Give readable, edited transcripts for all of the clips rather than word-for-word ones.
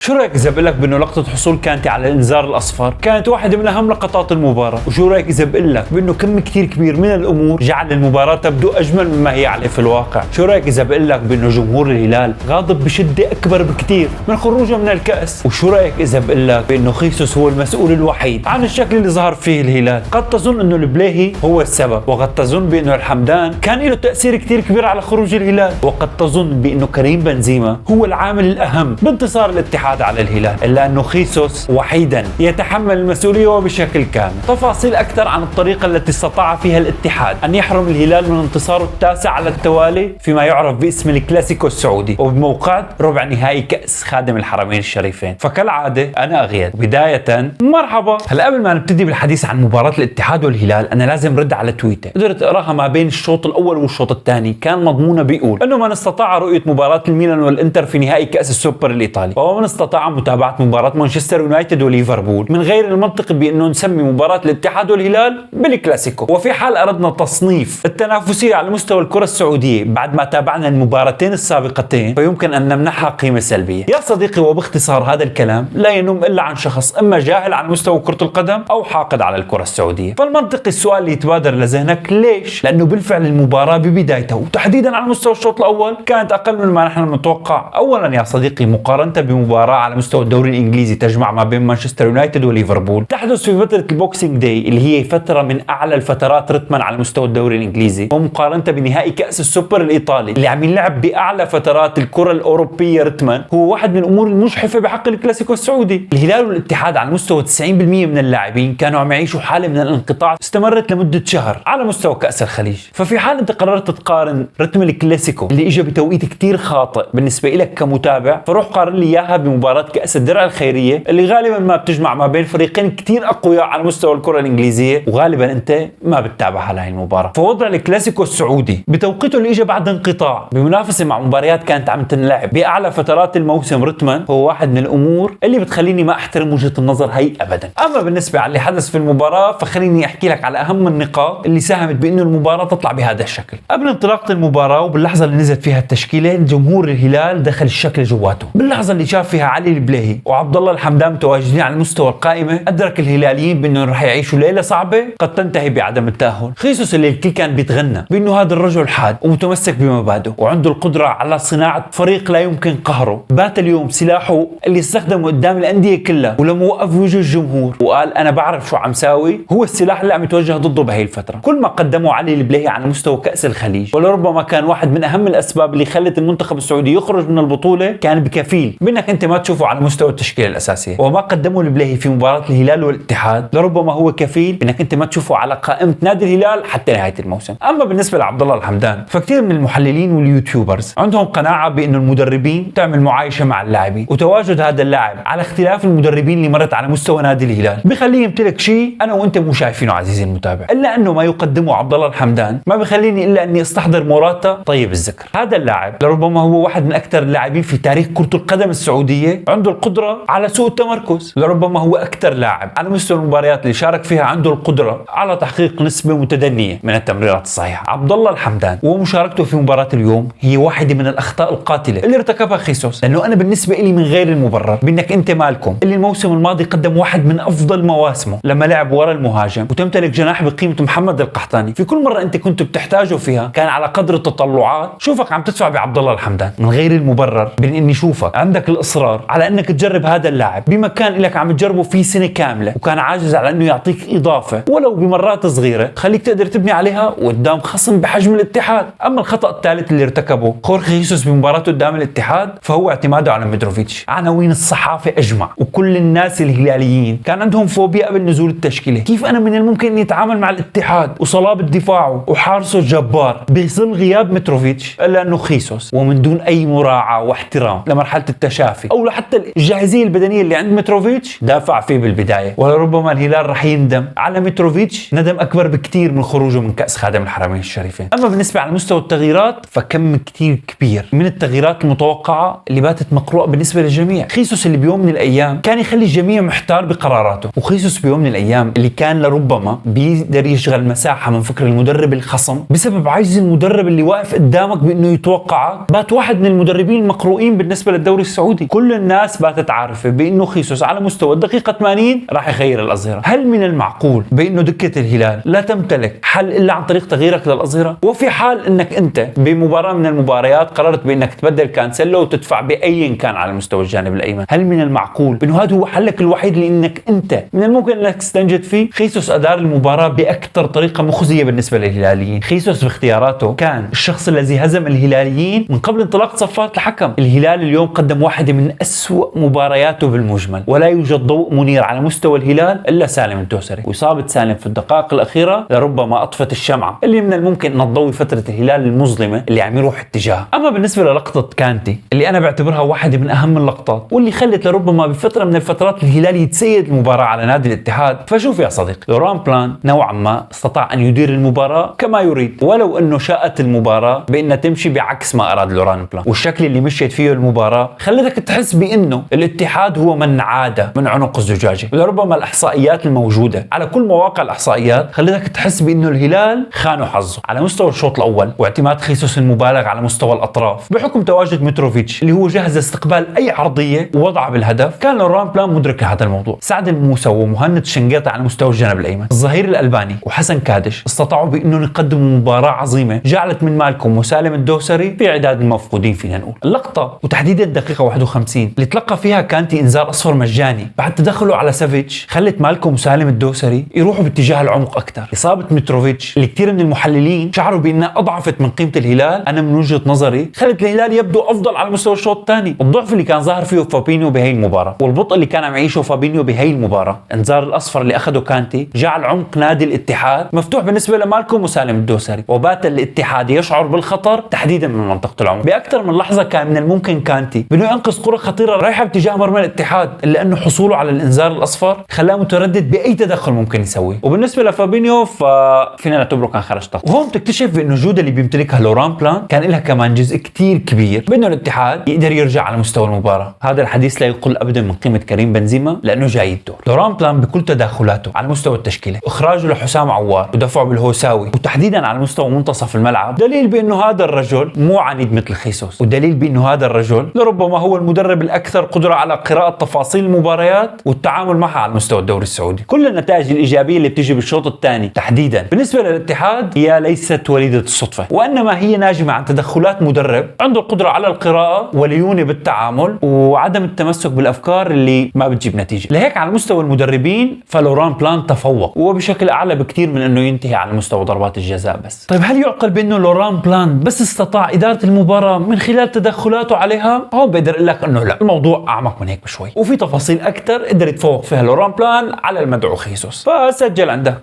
شو رايك اذا بقول لك بانه لقطه حصول كانتي على الانذار الاصفر كانت واحده من اهم لقطات المباراه؟ وشو رايك اذا بقول لك بانه كم كثير كبير من الامور جعل المباراه تبدو اجمل مما هي عليه في الواقع؟ شو رايك اذا بقول لك بانه جمهور الهلال غاضب بشده اكبر بكثير من خروجه من الكاس؟ وشو رايك اذا بقول لك بانه خيسوس هو المسؤول الوحيد عن الشكل اللي ظهر فيه الهلال؟ قد تظن انه البلاهي هو السبب، وقد تظن بانه الحمدان كان له تاثير كثير كبير على خروج الهلال، وقد تظن بانه كريم بنزيما هو العامل الاهم بانتصار الاتحاد على الهلال، الا انه خيسوس وحيدا يتحمل المسؤوليه وبشكل كامل. تفاصيل اكثر عن الطريقه التي استطاع فيها الاتحاد ان يحرم الهلال من انتصاره التاسع على التوالي فيما يعرف باسم الكلاسيكو السعودي، وبموقع ربع نهائي كاس خادم الحرمين الشريفين. فكالعاده انا اغيث. بدايه مرحبا. هلا قبل ما نبتدي بالحديث عن مباراه الاتحاد والهلال انا لازم رد على تويتر قدرت اقراها ما بين الشوط الاول والشوط الثاني، كان مضمونها بيقول انه من استطاع رؤيه مباراه الميلان والانتر في نهائي كاس السوبر الايطالي وهو من استطاع متابعه مباراه مانشستر يونايتد وليفربول، من غير المنطقي بانه نسمي مباراه الاتحاد والهلال بالكلاسيكو. وفي حال اردنا تصنيف التنافسيه على مستوى الكره السعوديه بعد ما تابعنا المباراتين السابقتين فيمكن ان نمنحها قيمه سلبيه. يا صديقي، وباختصار هذا الكلام لا ينم الا عن شخص اما جاهل عن مستوى كره القدم او حاقد على الكره السعوديه. فالمنطقي السؤال اللي يتبادر لذهنك ليش؟ لانه بالفعل المباراه ببدايتها وتحديدا على مستوى الشوط الاول كانت اقل من ما نحن نتوقع. اولا يا صديقي، مقارنه بمباراه على مستوى الدوري الانجليزي تجمع ما بين مانشستر يونايتد وليفربول تحدث في فتره البوكسينج داي اللي هي فتره من اعلى الفترات رتما على مستوى الدوري الانجليزي، ومقارنه بنهائي كاس السوبر الايطالي اللي عم يلعب باعلى فترات الكره الاوروبيه رتما، هو واحد من الامور المجحفه بحق الكلاسيكو السعودي. الهلال والاتحاد على مستوى 90% من اللاعبين كانوا عم يعيشوا حاله من الانقطاع استمرت لمده شهر على مستوى كاس الخليج. ففي حال انت قررت تقارن رتم الكلاسيكو اللي اجى بتوقيت كثير خاطئ بالنسبه لك كمتابع، فروح قارن لي اياها بمباراه كاس الدرع الخيريه اللي غالبا ما بتجمع ما بين فريقين كثير اقوياء على مستوى الكره الانجليزيه، وغالبا انت ما بتتابع هاي المباراه. فوضع الكلاسيكو السعودي بتوقيته اللي اجى بعد انقطاع بمنافسه مع مباريات كانت عم تنلعب باعلى فترات الموسم رتما هو واحد من الامور اللي بتخليني ما احترم وجهه النظر هي ابدا. اما بالنسبه على اللي حدث في المباراه فخليني احكي لك على اهم النقاط اللي ساهمت بانه المباراه تطلع بهذا الشكل. قبل انطلاقه المباراه وباللحظه اللي نزلت فيها التشكيله جمهور الهلال دخل الشكل جواته. باللحظه اللي شاف فيها علي البلاهي وعبد الله الحمدان متواجدين على مستوى القائمه ادرك الهلاليين بانه رح يعيشوا ليله صعبه قد تنتهي بعدم التاهل. خيسوس اللي الكل كان بيتغنى بانه هذا الرجل حاد ومتمسك بمبادئه وعنده القدره على صناعه فريق لا يمكن قهره، بات اليوم سلاحه اللي استخدمه قدام الانديه كلها ولما وقف وجه الجمهور وقال انا بعرف شو عم ساوي هو السلاح اللي عم يتوجه ضده بهي الفتره. كل ما قدمه علي البلاهي على مستوى كاس الخليج ولربما كان واحد من اهم الاسباب اللي خلت المنتخب السعودي يخرج من البطوله كان بكفيل بانك انت ما تشوفه على مستوى التشكيله الاساسيه، وما قدمه البلاهي في مباراه الهلال والاتحاد لربما هو كفيل بانك انت ما تشوفه على قائمه نادي الهلال حتى نهايه الموسم. اما بالنسبه لعبد الله الحمدان فكثير من المحللين واليوتيوبرز عندهم قناعه بانه المدربين تعمل معايشه مع اللاعبين، وتواجد هذا اللاعب على اختلاف المدربين اللي مرت على مستوى نادي الهلال بخليه يمتلك شيء انا وانت مو شايفينه عزيزي المتابع. الا انه ما يقدمه عبد الله الحمدان ما بخليني الا اني استحضر موراتا طيب الذكر. هذا اللاعب لربما هو واحد من اكثر اللاعبين في تاريخ كرة القدم السعودية عنده القدرة على سوء التمركز، لربما هو اكثر لاعب على مستوى المباريات اللي شارك فيها عنده القدرة على تحقيق نسبة متدنية من التمريرات الصحيحة. عبد الله الحمدان ومشاركته في مباراة اليوم هي واحدة من الاخطاء القاتلة اللي ارتكبها خيسوس، لانه انا بالنسبة لي من غير المبرر بانك انت مالكم اللي الموسم الماضي قدم واحد من افضل مواسمه لما لعب ورا المهاجم وتمتلك جناح بقيمة محمد القحطاني، في كل مرة انت كنت بتحتاجه فيها كان على قدر التطلعات شوفك عم تدفع بعبد الله الحمدان. من غير المبرر بين اني شوفك عندك الاصرار على انك تجرب هذا اللاعب بمكان لك عم تجربه في سنة كاملة وكان عاجز على انه يعطيك اضافة ولو بمرات صغيرة تخليك تقدر تبني عليها قدام خصم بحجم الاتحاد. اما الخطأ الثالث اللي ارتكبه خورخي خيسوس بمباراته قدام الاتحاد فهو اعتماده على متروفيتش. عناوين الصحافة اجمع وكل الناس الهلاليين كان عندهم فوبيا قبل نزول التشكيلة. كيف انا من الممكن اني اتعامل مع الاتحاد وصلابة دفاعه وحارسه الجبار بظل غياب متروفيتش؟ الا انه خيسوس ومن دون اي مراعاة واحترام لمرحلة التشافي او لحتى الجاهزية البدنية اللي عند متروفيتش دافع فيه بالبداية، ولربما الهلال رح يندم على متروفيتش ندم اكبر بكثير من خروجه من كأس خادم الحرمين الشريفين. اما بالنسبة على مستوى التغييرات فكم كثير كبير من التغييرات المتوقعة اللي باتت مقروءة بالنسبة للجميع. خيسوس اللي بيوم من الايام كان يخلي الجميع محتار بقراراته، وخيسوس بيوم من الايام اللي كان لربما بيقدر يشغل مساحة من فكر المدرب الخصم بسبب عجز المدرب اللي واقف قدامك بانه يتوقعك، بات واحد من المدربين المقروئين بالنسبة للدوري السعودي. كل كل الناس باتت عارفة بأنه خيسوس على مستوى الدقيقة 80 راح يغير الأظهرة. هل من المعقول بأنه دكة الهلال لا تمتلك حل إلا عن طريق تغييرك للأظهرة؟ وفي حال أنك أنت بمباراة من المباريات قررت بأنك تبدل كانسيلو وتدفع بأي كان على مستوى الجانب الأيمن، هل من المعقول بأنه هذا هو حلك الوحيد لأنك أنت من الممكن أنك تستنجد فيه؟ خيسوس أدار المباراة بأكثر طريقة مخزية بالنسبة للهلاليين. خيسوس باختياراته كان الشخص الذي هزم الهلاليين من قبل انطلاق صفارة الحكم. الهلال اليوم قدم واحدة من أسوأ مبارياته بالمجمل، ولا يوجد ضوء منير على مستوى الهلال إلا سالم الدوسري. وإصابة سالم في الدقائق الأخيرة لربما أطفت الشمعة اللي من الممكن أن تضوي فترة الهلال المظلمة اللي عم يروح اتجاهها. أما بالنسبة للقطة كانتي اللي أنا بعتبرها واحدة من أهم اللقطات واللي خلت لربما بفترة من الفترات الهلال يتسيد المباراة على نادي الاتحاد، فشوف يا صديقي، لوران بلان نوعا ما استطاع أن يدير المباراة كما يريد، ولو أنه شاءت المباراة بأنها تمشي بعكس ما أراد لوران بلان. والشكل اللي مشيت فيه المباراة خلتك تحس بأنه الاتحاد هو من عاد من عنق الزجاجة. ولربما الإحصائيات الموجودة على كل مواقع الإحصائيات خلتك تحس بأنه الهلال خانوا حظه على مستوى الشوط الأول، واعتماد خيسوس المبالغ على مستوى الأطراف بحكم تواجد متروفيتش اللي هو جهز استقبال أي عرضية ووضعها بالهدف. كان لوران بلان مدرك لهذا الموضوع. سعد الموسى ومهند الشنقيطي على مستوى الجانب الأيمن، الظهير الألباني وحسن كادش استطاعوا بأنه يقدموا مباراة عظيمة جعلت من مالكم وسالم الدوسري في عداد المفقودين فينا نقول. اللقطة وتحديدا الدقيقة 51 اللي تلقى فيها كانتي إنذار أصفر مجاني بعد تدخله على سافيتش خلت مالكم وسالم الدوسري يروحوا باتجاه العمق أكثر. إصابة متروفيتش اللي كثير من المحللين شعروا بأنها أضعفت من قيمة الهلال، أنا من وجهة نظري خلت الهلال يبدو أفضل على مستوى الشوط الثاني. الضعف اللي كان ظاهر فيه فابينيو بهي المباراة والبطء اللي كان عم يعيشه فابينيو بهي المباراة، إنذار الأصفر اللي أخده كانتي جعل عمق نادي الاتحاد مفتوح بالنسبة لمالكم وسالم الدوسري، وبات الاتحاد يشعر بالخطر تحديدا من منطقة العمق. بأكثر من لحظة كان من الممكن كانتي بأنه ينقذ كرة خطيرة رايحة باتجاه مرمى الاتحاد، إلا أنه حصوله على الإنذار الأصفر خلاه متردد بأي تدخل ممكن يسويه. وبالنسبة لفابينيو ففينا نعتبره كان خرج طاقته. وهون تكتشف بأنه الجودة اللي بيمتلكها لوران بلان كان لها كمان جزء كتير كبير بأنه الاتحاد يقدر يرجع على مستوى المباراة. هذا الحديث لا يقل أبدا من قيمة كريم بنزيما لأنه جاي الدور. لوران بلان بكل تداخلاته على مستوى التشكيلة، إخراجه لحسام عوار ودفعه بالهوساوي وتحديدا على مستوى منتصف الملعب، دليل بأنه هذا الرجل مو عنيد مثل خيسوس، ودليل بأنه هذا الرجل لربما هو المدرب الأكثر قدرة على قراءة تفاصيل المباريات والتعامل معها على مستوى الدوري السعودي. كل النتائج الإيجابية اللي بتيجي بالشوط الثاني تحديدا بالنسبة للاتحاد هي ليست وليدة الصدفة، وإنما هي ناجمة عن تدخلات مدرب عنده القدرة على القراءة وليونة بالتعامل وعدم التمسك بالأفكار اللي ما بتجيب نتيجة. لهيك على مستوى المدربين فلوران بلان تفوق وبشكل أعلى بكتير من أنه ينتهي على مستوى ضربات الجزاء بس. طيب هل يعقل بأنه لوران بلان بس استطاع إدارة المباراة من خلال تدخلاته عليها؟ هون بقدر أقول لك أنه لا، الموضوع أعمق من هيك بشوي وفي تفاصيل أكثر قدر يتفوق فيها لوران بلان على المدعو خيسوس، فسجل عنده.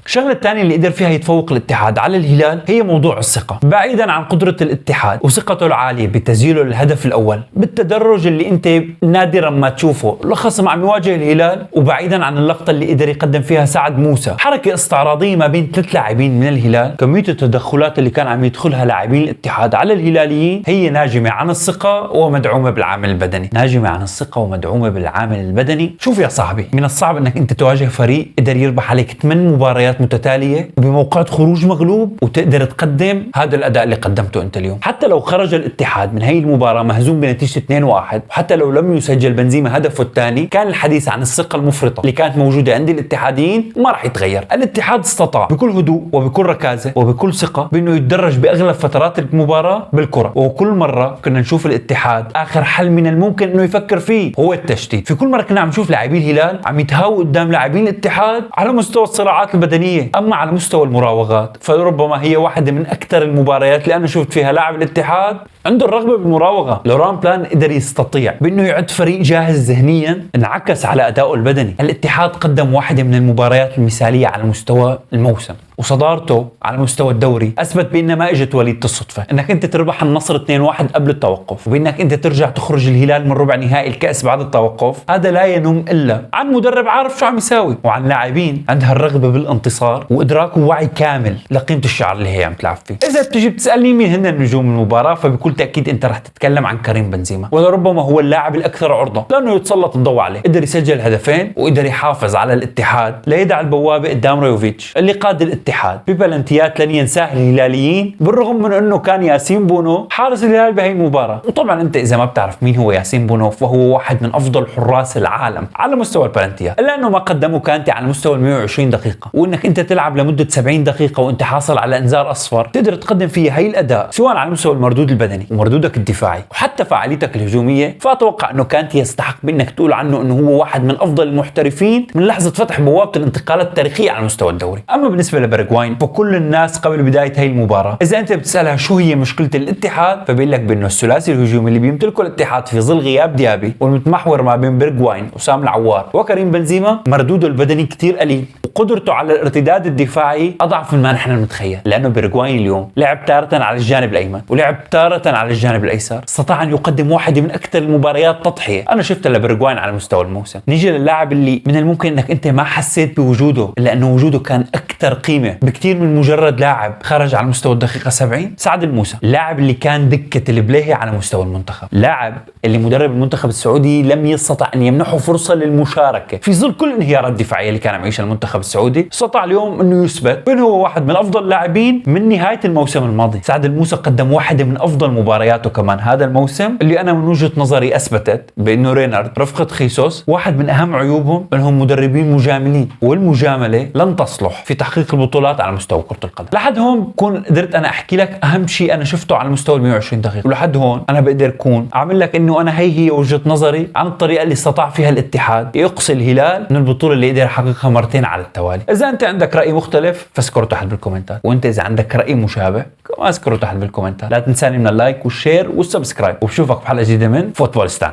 الشغلة الثانية اللي قدر فيها يتفوق الاتحاد على الهلال هي موضوع الثقة. بعيدا عن قدرة الاتحاد وثقته العالية بتسجيله للهدف الأول بالتدرج اللي انت نادرا ما تشوفه لخصم عم يواجه الهلال، وبعيدا عن اللقطة اللي قدر يقدم فيها سعد موسى حركة استعراضية ما بين 3 لاعبين من الهلال، كمية التدخلات اللي كان عم يدخلها لاعبين الاتحاد على الهلاليين هي ناجمة عن الثقة ومدعومة بالعامل البدني. ناجمة عن الثقة ومدعومة بالعامل البدني. شوف يا صاحبي، من الصعب انك انت تواجه فريق قدر يربح عليك 8 مباريات متتالية بموقعة خروج مغلوب وتقدر تقدم هذا الأداء اللي قدمته أنت اليوم. حتى لو خرج الاتحاد من هاي المباراة مهزوم بنتيجة 2-1، وحتى لو لم يسجل بنزيما هدفه الثاني، كان الحديث عن الثقة المفرطة اللي كانت موجودة عند الاتحاديين ما راح يتغير. الاتحاد استطاع بكل هدوء وبكل ركازة وبكل ثقة بأنه يتدرج بأغلب فترات المباراة بالكرة، وكل مرة كنا نشوف الاتحاد آخر حل من الممكن أنه يفكر فيه هو التشتيت. في كل مرة كنا عم نشوف لاعبين الهلال عم يتهاووا قدام لاعبين الاتحاد على مستوى الصراعات البدنية، أما على مستوى المراوغات فربما هي واحدة من أكثر المباريات اللي أنا شفت فيها لاعب الاتحاد عنده الرغبة بالمراوغة. لوران بلان قدر يستطيع بأنه يعد فريق جاهز ذهنيا، انعكس على أدائه البدني. الاتحاد قدم واحدة من المباريات المثالية على مستوى الموسم، وصدارته على مستوى الدوري أثبت بأنها ما إجت وليدة الصدفة. أنك أنت تربح النصر 2-1 قبل التوقف، وبأنك أنت ترجع تخرج الهلال من ربع نهائي الكأس بعد التوقف، هذا لا ينم إلا عن مدرب عارف شو عم يساوي، وعن لاعبين عندها الرغبة بالانتصار وإدراك ووعي كامل لقيمة الشعر اللي هي عم تلعب فيه. إذا بتجي بتسألني مين هن نجوم المباراة، فبكل بكل تاكيد انت رح تتكلم عن كريم بنزيما، ولربما هو اللاعب الاكثر عرضه لانه يتسلط الضوء عليه. قدر يسجل هدفين وقدر يحافظ على الاتحاد ليدع البوابه قدام رايوفيتش اللي قاد الاتحاد ببلنتيات لن ينساها الهلاليين، بالرغم من انه كان ياسين بونو حارس الهلال بهي المباراه. وطبعا انت اذا ما بتعرف مين هو ياسين بونو فهو واحد من افضل حراس العالم على مستوى البلنتيات، الا انه ما قدمه كانتي على مستوى 120 دقيقه، وانك انت تلعب لمده 70 دقيقه وانت حاصل على انذار اصفر تقدر تقدم فيه هي الاداء سواء على مستوى المردود البدني ومردودك الدفاعي وحتى فعاليتك الهجوميه، فاتوقع انه كانتي يستحق بانك تقول عنه انه هو واحد من افضل المحترفين من لحظه فتح بوابه الانتقالات التاريخيه على مستوى الدوري. اما بالنسبه لبرغواين فكل الناس قبل بدايه هي المباراه اذا انت بتسالها شو هي مشكله الاتحاد فبيقول لك بانه الثلاثي الهجومي اللي بيمتلكه الاتحاد في ظل غياب ديابي والمتمحور ما بين برغواين وسام العوار وكريم بنزيما مردوده البدني كتير قليل وقدرته على الارتداد الدفاعي اضعف من ما نحن نتخيل، لانه برغواين اليوم لعب تارة على الجانب الايمن ولعب تارة على الجانب الايسر، استطاع ان يقدم واحده من اكثر المباريات تضحيه انا شفتها لبرغواين على مستوى الموسم. نيجي للاعب اللي من الممكن انك انت ما حسيت بوجوده لانه وجوده كان اكثر قيمه بكثير من مجرد لاعب خرج على مستوى الدقيقه 70، سعد الموسى، اللاعب اللي كان دكه البلاهي على مستوى المنتخب، لاعب اللي مدرب المنتخب السعودي لم يستطع ان يمنحه فرصه للمشاركه في ظل كل الانهيارات الدفاعيه اللي كان عم يعيشها المنتخب السعودي، استطاع اليوم انه يثبت بانه هو واحد من افضل اللاعبين من نهايه الموسم الماضي. سعد الموسى قدم واحده من افضل مبارياته كمان هذا الموسم اللي انا من وجهه نظري اثبتت بانه رينارد رفقه خيسوس واحد من اهم عيوبهم انهم مدربين مجاملين، والمجامله لن تصلح في تحقيق البطولات على مستوى كره القدم. لحد هون بكون قدرت انا احكي لك اهم شيء انا شفته على مستوى ال 120 دقيقه، ولحد هون انا بقدر اكون اعمل لك انه انا هي وجهه نظري عن الطريقه اللي استطاع فيها الاتحاد يقصي الهلال من البطوله اللي قدر يحققها مرتين على التوالي. اذا انت عندك راي مختلف فاذكره تحت بالكومنتات، وانت اذا عندك راي مشابه كمان اذكره تحت بالكومنتات. لا تنساني من اللايك والشير والسبسكرايب، وبشوفك بحلقه جديده من فوتبولستان.